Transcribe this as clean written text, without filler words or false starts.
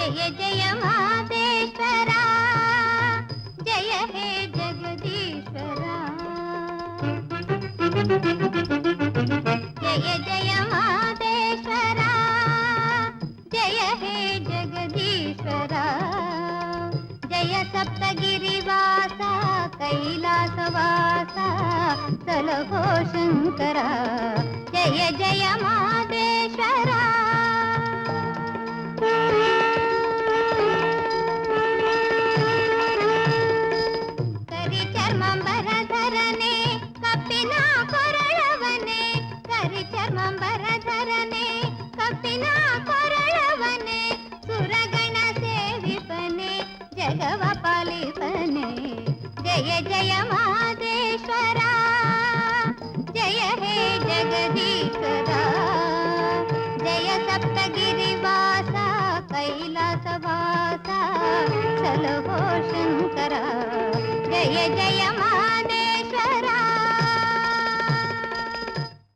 जय जय मादेश्वरा जय हे जगदीश्वरा जय जय मादेश्वरा जय हे जगदीश्वरा जय सप्तगिरिवासा कैलासवासा सलभो शंकरा जय जय मादेश्वरा करि चर्मंबरधरने कपिना कोरळवने करि चर्मंबरधरने कपिना कोरळवने सुरगण सेविपने जगव पालिपने जय जय मादेश्वरा जय हे जगदीश्वरा जय सप्तगिरिवासा कैलासवासा सलभो शंकरा जय जय